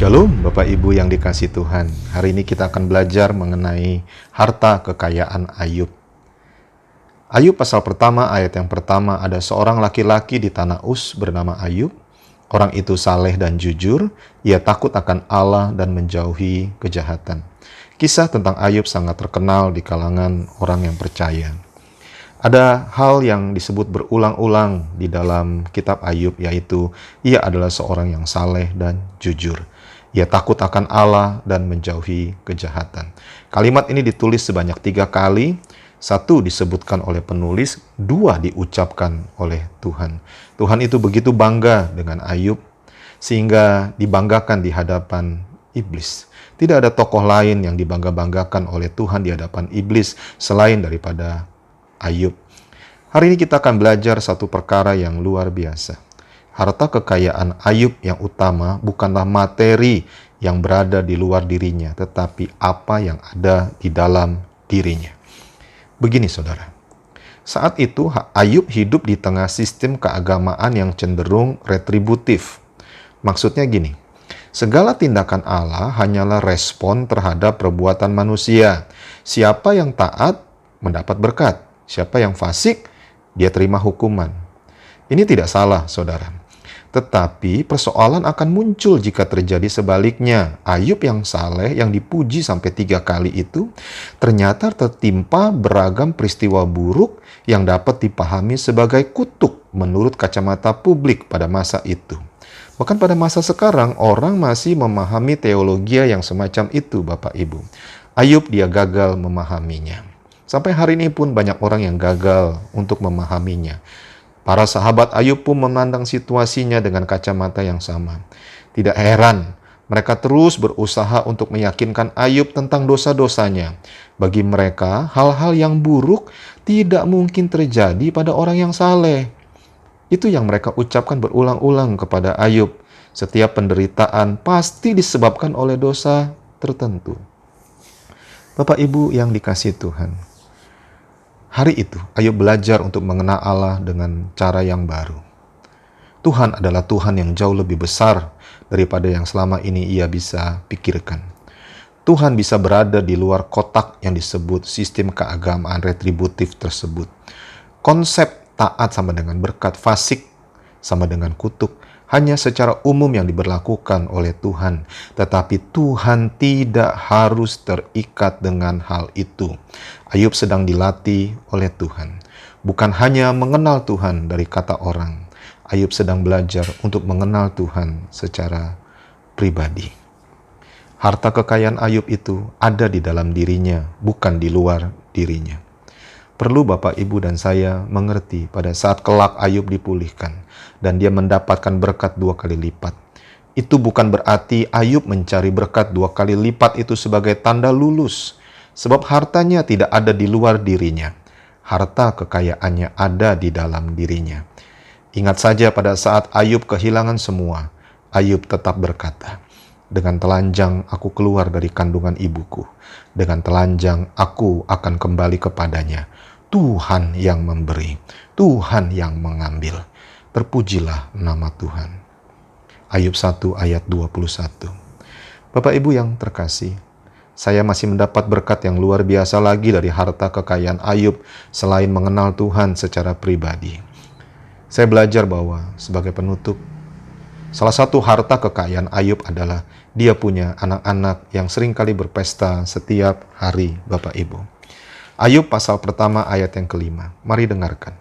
Shalom Bapak Ibu yang dikasihi Tuhan. Hari ini kita akan belajar mengenai harta kekayaan Ayub. Ayub pasal pertama ayat yang pertama, ada seorang laki-laki di tanah Uz bernama Ayub. Orang itu saleh dan jujur, ia takut akan Allah dan menjauhi kejahatan. Kisah tentang Ayub sangat terkenal di kalangan orang yang percaya. Ada hal yang disebut berulang-ulang di dalam kitab Ayub, yaitu ia adalah seorang yang saleh dan jujur. Ia takut akan Allah dan menjauhi kejahatan. Kalimat ini ditulis sebanyak 3 kali. 1 disebutkan oleh penulis, 2 diucapkan oleh Tuhan. Tuhan itu begitu bangga dengan Ayub, sehingga dibanggakan di hadapan iblis. Tidak ada tokoh lain yang dibangga-banggakan oleh Tuhan di hadapan iblis selain daripada Ayub. Hari ini kita akan belajar satu perkara yang luar biasa. Harta kekayaan Ayub yang utama bukanlah materi yang berada di luar dirinya, tetapi apa yang ada di dalam dirinya. Begini saudara, saat itu Ayub hidup di tengah sistem keagamaan yang cenderung retributif. Maksudnya gini, segala tindakan Allah hanyalah respon terhadap perbuatan manusia. Siapa yang taat mendapat berkat, siapa yang fasik dia terima hukuman. Ini tidak salah saudara. Tetapi persoalan akan muncul jika terjadi sebaliknya. Ayub yang saleh, yang dipuji sampai 3 kali itu, ternyata tertimpa beragam peristiwa buruk yang dapat dipahami sebagai kutuk menurut kacamata publik pada masa itu. Bahkan pada masa sekarang, orang masih memahami teologi yang semacam itu, Bapak Ibu. Ayub dia gagal memahaminya. Sampai hari ini pun banyak orang yang gagal untuk memahaminya. Para sahabat Ayub pun memandang situasinya dengan kacamata yang sama. Tidak heran, mereka terus berusaha untuk meyakinkan Ayub tentang dosa-dosanya. Bagi mereka, hal-hal yang buruk tidak mungkin terjadi pada orang yang saleh. Itu yang mereka ucapkan berulang-ulang kepada Ayub. Setiap penderitaan pasti disebabkan oleh dosa tertentu. Bapak Ibu yang dikasihi Tuhan, hari itu, Ayub belajar untuk mengenal Allah dengan cara yang baru. Tuhan adalah Tuhan yang jauh lebih besar daripada yang selama ini ia bisa pikirkan. Tuhan bisa berada di luar kotak yang disebut sistem keagamaan retributif tersebut. Konsep taat sama dengan berkat, fasik sama dengan kutuk, hanya secara umum yang diberlakukan oleh Tuhan. Tetapi Tuhan tidak harus terikat dengan hal itu. Ayub sedang dilatih oleh Tuhan. Bukan hanya mengenal Tuhan dari kata orang. Ayub sedang belajar untuk mengenal Tuhan secara pribadi. Harta kekayaan Ayub itu ada di dalam dirinya, bukan di luar dirinya. Perlu Bapak, Ibu, dan saya mengerti pada saat kelak Ayub dipulihkan dan dia mendapatkan berkat 2 kali lipat. Itu bukan berarti Ayub mencari berkat 2 kali lipat itu sebagai tanda lulus. Sebab hartanya tidak ada di luar dirinya. Harta kekayaannya ada di dalam dirinya. Ingat saja pada saat Ayub kehilangan semua, Ayub tetap berkata, "Dengan telanjang aku keluar dari kandungan ibuku. Dengan telanjang aku akan kembali kepadanya. Tuhan yang memberi, Tuhan yang mengambil. Terpujilah nama Tuhan." Ayub 1 ayat 21. Bapak Ibu yang terkasih, saya masih mendapat berkat yang luar biasa lagi dari harta kekayaan Ayub selain mengenal Tuhan secara pribadi. Saya belajar bahwa sebagai penutup, salah satu harta kekayaan Ayub adalah dia punya anak-anak yang seringkali berpesta setiap hari, Bapak Ibu. Ayub pasal pertama ayat yang kelima. Mari dengarkan.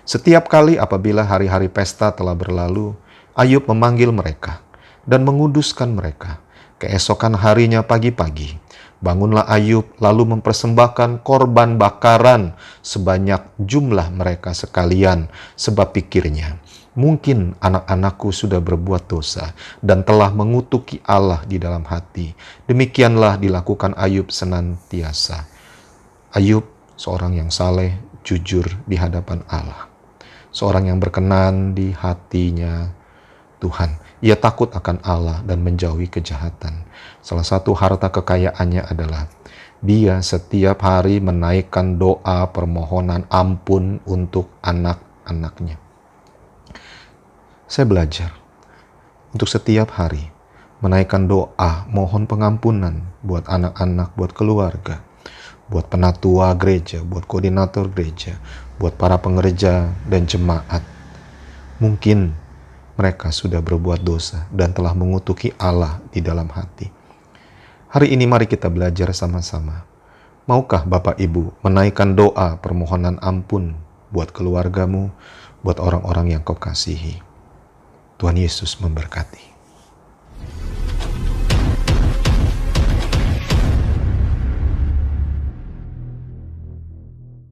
Setiap kali apabila hari-hari pesta telah berlalu, Ayub memanggil mereka dan menguduskan mereka. Keesokan harinya pagi-pagi, bangunlah Ayub lalu mempersembahkan korban bakaran sebanyak jumlah mereka sekalian, sebab pikirnya, mungkin anak-anakku sudah berbuat dosa dan telah mengutuki Allah di dalam hati. Demikianlah dilakukan Ayub senantiasa. Ayub seorang yang saleh, jujur di hadapan Allah. Seorang yang berkenan di hatinya Tuhan. Ia takut akan Allah dan menjauhi kejahatan. Salah satu harta kekayaannya adalah dia setiap hari menaikkan doa permohonan ampun untuk anak-anaknya. Saya belajar untuk setiap hari menaikkan doa, mohon pengampunan buat anak-anak, buat keluarga, buat penatua gereja, buat koordinator gereja, buat para pengerja dan jemaat. Mungkin mereka sudah berbuat dosa dan telah mengutuki Allah di dalam hati. Hari ini mari kita belajar sama-sama. Maukah Bapak Ibu menaikkan doa permohonan ampun buat keluargamu, buat orang-orang yang kau kasihi? Tuhan Yesus memberkati.